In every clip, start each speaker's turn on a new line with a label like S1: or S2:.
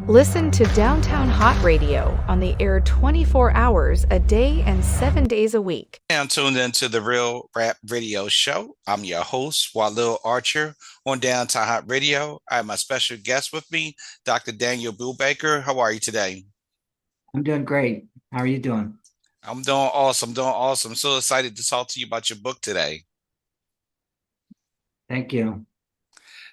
S1: Listen to Downtown Hot Radio on the air 24 hours a day and 7 days a week.
S2: I'm tuned into the Real Rap Radio Show. I'm your host, Walil Archer on Downtown Hot Radio. I have my special guest with me, Dr. Daniel Brubaker. How are you today?
S3: I'm doing great. How are you doing?
S2: I'm doing awesome, doing awesome. So excited to talk to you about your book today.
S3: Thank you.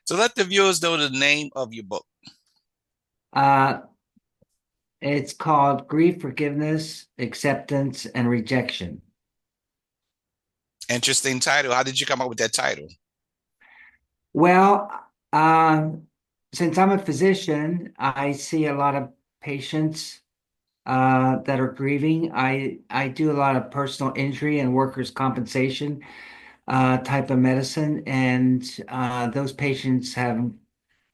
S2: So let the viewers know the name of your book.
S3: Uh, it's called Grief, Forgiveness, Acceptance, and Rejection.
S2: Interesting title. How did you come up with that title?
S3: Well, since I'm a physician, I see a lot of patients that are grieving. I do a lot of personal injury and workers' compensation type of medicine, and those patients have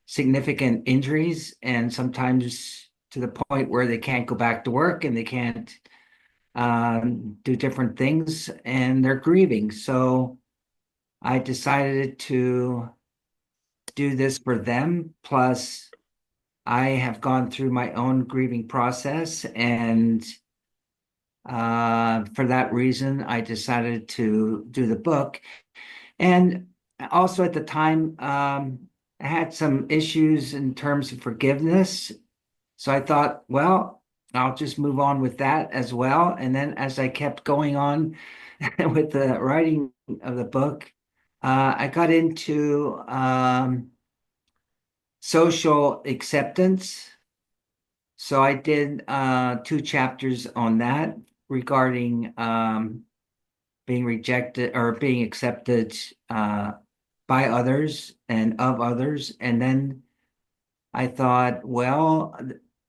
S3: significant injuries, and sometimes to the point where they can't go back to work and they can't do different things, and they're grieving. So I decided to do this for them. Plus, I have gone through my own grieving process, and for that reason, I decided to do the book. And also at the time, I had some issues in terms of forgiveness. So I thought, well, I'll just move on with that as well. And then as I kept going on with the writing of the book, I got into social acceptance. So I did 2 chapters on that regarding being rejected or being accepted by others and of others. And then I thought, well,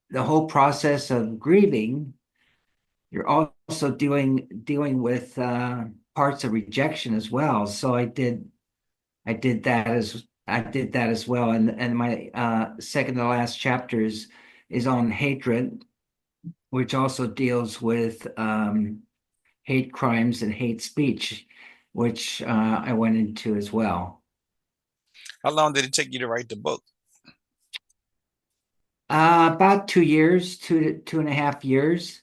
S3: the whole process of grieving, you're also dealing with parts of rejection as well. So I did that as well. And my second to last chapters is on hatred, which also deals with hate crimes and hate speech, which I went into as well.
S2: How long did it take you to write the book?
S3: About 2 years, 2.5 years.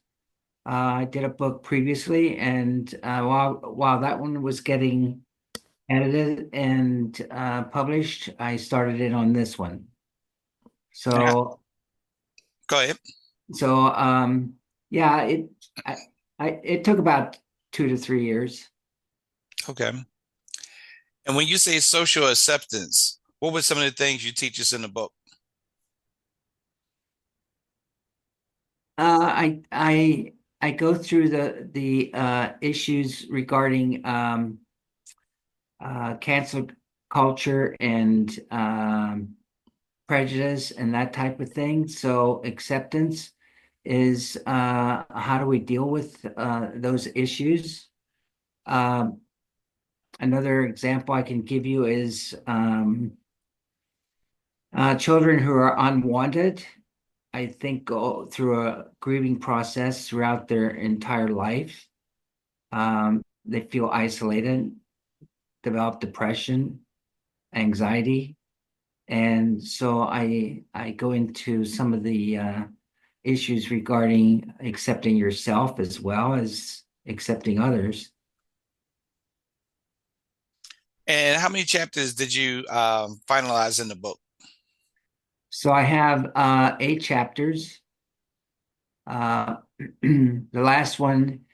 S3: I did a book previously, and while that one was getting edited and published, I started it on this one.
S2: Yeah.
S3: So,
S2: Go ahead.
S3: yeah, it took about 2 to 3 years.
S2: Okay. And when you say social acceptance, what were some of the things you teach us in the book?
S3: I go through the issues regarding cancel culture and prejudice and that type of thing. So acceptance is how do we deal with those issues? Another example I can give you is children who are unwanted. I think go through a grieving process throughout their entire life. They feel isolated, develop depression, anxiety. And so I go into some of the issues regarding accepting yourself as well as accepting others.
S2: And how many chapters did you finalize in the book?
S3: So I have 8 chapters. The last one,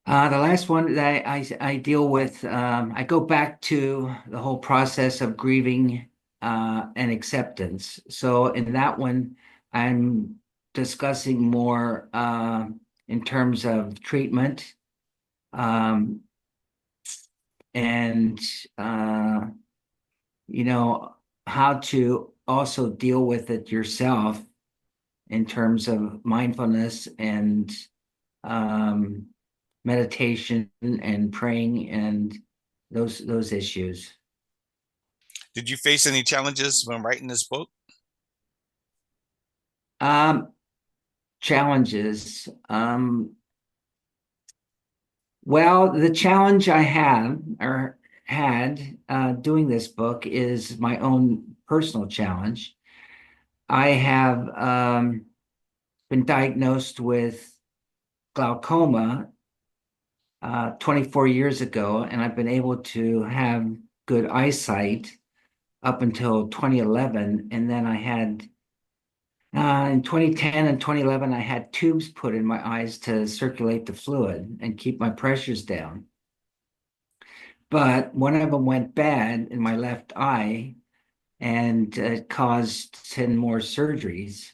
S3: that I deal with, I go back to the whole process of grieving and acceptance. So in that one, I'm discussing more in terms of treatment, um, and you know how to also deal with it yourself in terms of mindfulness and um, meditation and praying and those issues.
S2: Did you face any challenges when writing this book?
S3: Um, Challenges. Well, the challenge I have or had doing this book is my own personal challenge. I have been diagnosed with glaucoma 24 years ago, and I've been able to have good eyesight up until 2011. And then I had, in 2010 and 2011, I had tubes put in my eyes to circulate the fluid and keep my pressures down. But one of them went bad in my left eye and it caused 10 more surgeries.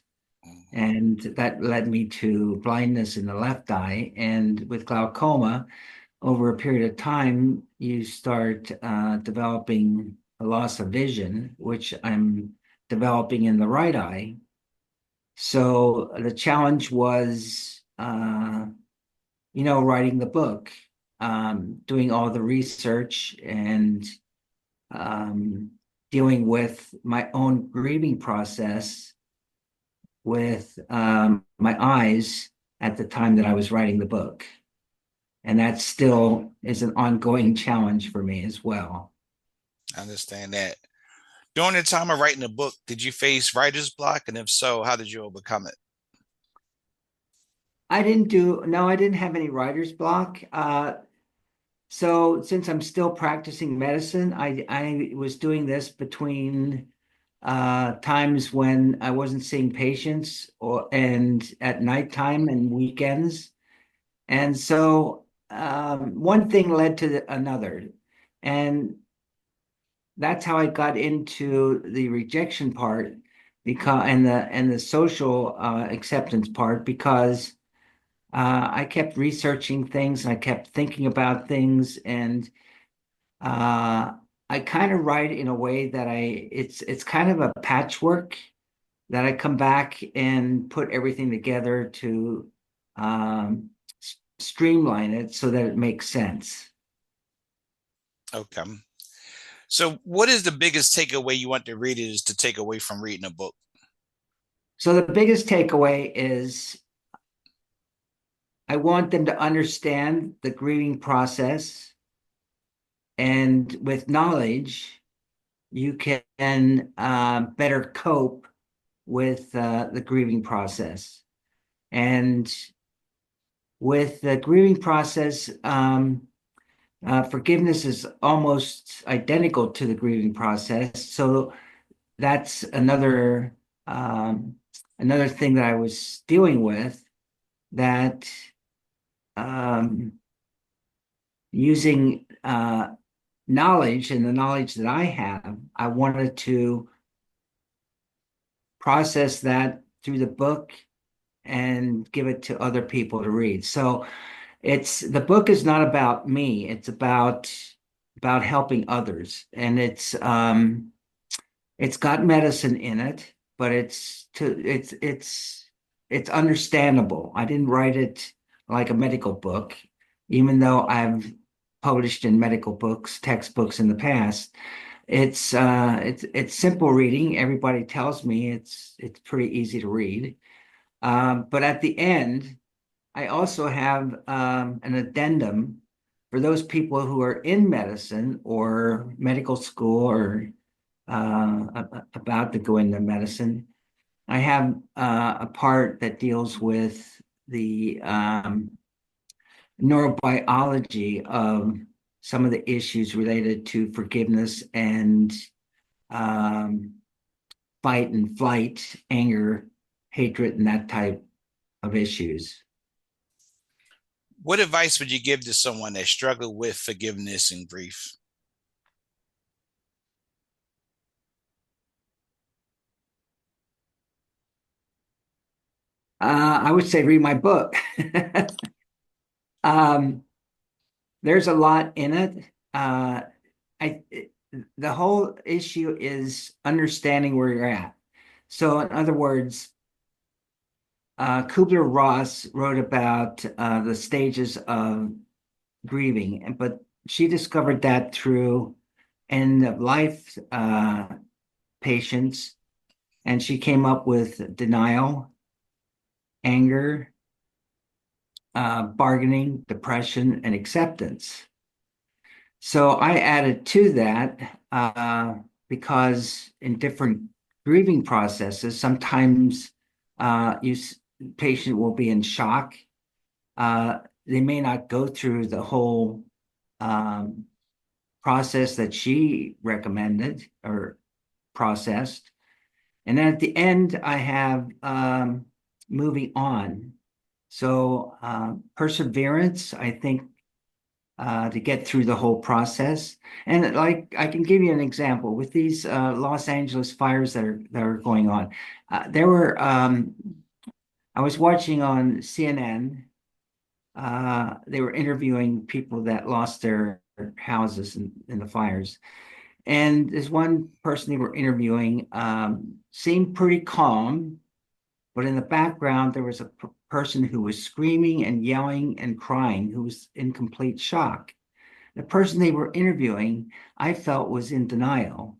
S3: And that led me to blindness in the left eye. And with glaucoma, over a period of time, you start developing a loss of vision, which I'm developing in the right eye. So the challenge was, writing the book, doing all the research and um, dealing with my own grieving process with my eyes at the time that I was writing the book. And that still is an ongoing challenge for me as well.
S2: I understand that. During the time of writing the book, did you face writer's block? And if so, how did you overcome it?
S3: No, I didn't have any writer's block. So since I'm still practicing medicine, I was doing this between times when I wasn't seeing patients and at nighttime and weekends. And so one thing led to another. And that's how I got into the rejection part because and the social acceptance part because I kept researching things and I kept thinking about things and uh, I kind of write in a way that it's kind of a patchwork that I come back and put everything together to um, streamline it so that it makes sense.
S2: Okay. So, what is the biggest takeaway you want the readers to take away from reading a book?
S3: So the biggest takeaway is I want them to understand the grieving process, and with knowledge, you can better cope with the grieving process. And with the grieving process, forgiveness is almost identical to the grieving process. So that's another thing that I was dealing with that um, using knowledge and the knowledge that I have, I wanted to process that through the book and give it to other people to read. So it's the book is not about me. It's about helping others, and it's got medicine in it, but it's understandable. I didn't write it like a medical book, even though I've published in medical books, textbooks in the past. It's simple reading. Everybody tells me it's pretty easy to read. But at the end, I also have an addendum for those people who are in medicine or medical school or about to go into medicine. I have a part that deals with the neurobiology of some of the issues related to forgiveness and um, fight and flight, anger, hatred, and that type of issues.
S2: What advice would you give to someone that struggled with forgiveness and grief?
S3: I would say read my book. um, there's a lot in it. I the whole issue is understanding where you're at. So, in other words, Kubler-Ross wrote about the stages of grieving, but she discovered that through end of life patients, and she came up with denial, anger, bargaining, depression, and acceptance. So I added to that because in different grieving processes. Sometimes patient will be in shock. They may not go through the whole process that she recommended or processed. And then at the end, I have moving on. So perseverance, I think, to get through the whole process. And like I can give you an example with these Los Angeles fires that are going on. There were I was watching on CNN. They were interviewing people that lost their houses in the fires. And this one person they were interviewing seemed pretty calm, but in the background, there was a person who was screaming and yelling and crying, who was in complete shock. The person they were interviewing, I felt, was in denial.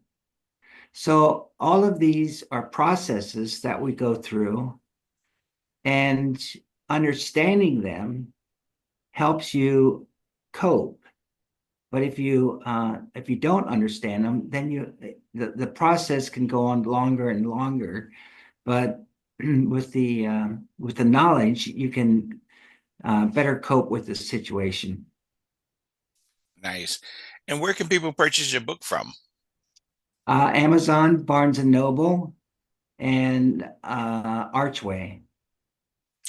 S3: So all of these are processes that we go through, and understanding them helps you cope. But if you don't understand them, then the process can go on longer and longer. But with the knowledge, you can better cope with the situation.
S2: Nice. And where can people purchase your book from?
S3: Amazon, Barnes and Noble, and Archway.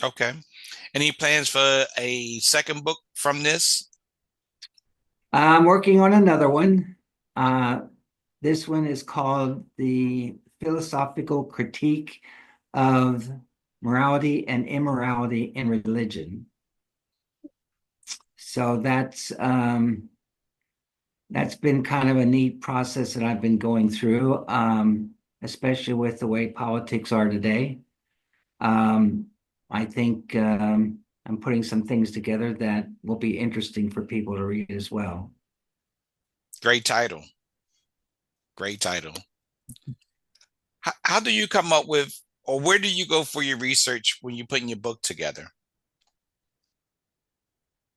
S2: Okay. Any plans for a second book from this?
S3: I'm working on another one. This one is called The Philosophical Critique of Morality and Immorality in Religion. So that's been kind of a neat process that I've been going through, especially with the way politics are today. I think I'm putting some things together that will be interesting for people to read as well.
S2: Great title. Great title. How do you come up with, or where do you go for your research when you're putting your book together?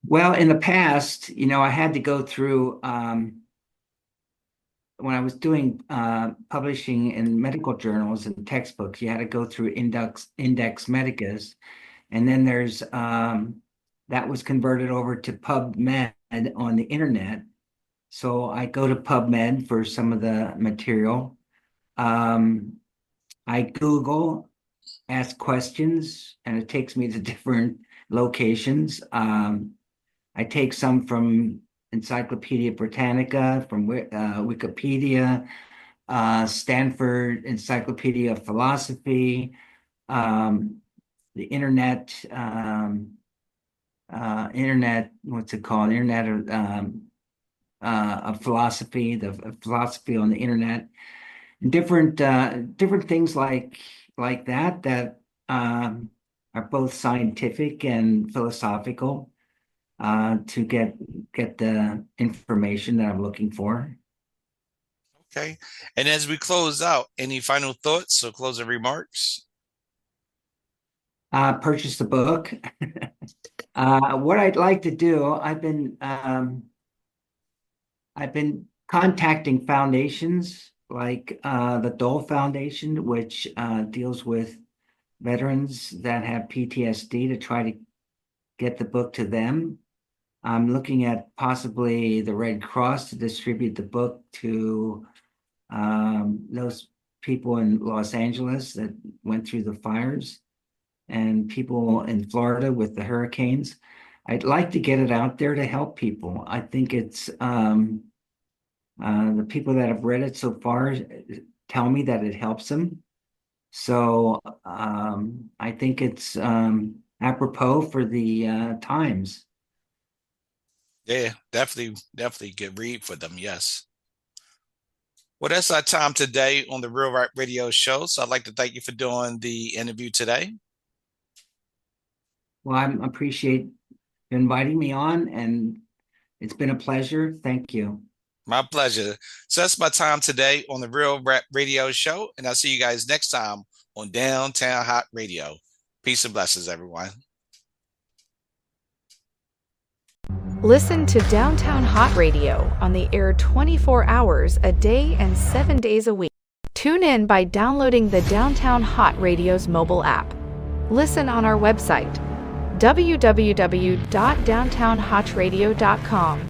S3: Well, in the past, I had to go through, when I was doing publishing in medical journals and textbooks, you had to go through Index Medicus. And then there's, that was converted over to PubMed on the internet. So I go to PubMed for some of the material. I Google, ask questions, and it takes me to different locations. I take some from Encyclopedia Britannica, from Wikipedia, Stanford Encyclopedia of Philosophy, the internet, what's it called? Internet of philosophy, the philosophy on the internet, and different things like that are both scientific and philosophical, to get the information that I'm looking for.
S2: Okay. And as we close out, any final thoughts or closing remarks?
S3: Purchase the book. What I'd like to do, I've been contacting foundations like the Dole Foundation, which deals with veterans that have PTSD, to try to get the book to them. I'm looking at possibly the Red Cross to distribute the book to those people in Los Angeles that went through the fires, and people in Florida with the hurricanes. I'd like to get it out there to help people. I think it's the people that have read it so far tell me that it helps them. So I think it's apropos for the times.
S2: Yeah, definitely good read for them. Yes. Well, that's our time today on the Real RAPP Radio Show. So I'd like to thank you for doing the interview today.
S3: Well, I appreciate you inviting me on, and it's been a pleasure. Thank you.
S2: My pleasure. So that's my time today on the Real RAPP Radio Show. And I'll see you guys next time on Downtown Hott Radio. Peace and blessings, everyone.
S1: Listen to Downtown Hott Radio on the air 24 hours a day and 7 days a week. Tune in by downloading the Downtown Hott Radio's mobile app. Listen on our website, www.downtownhottradio.com.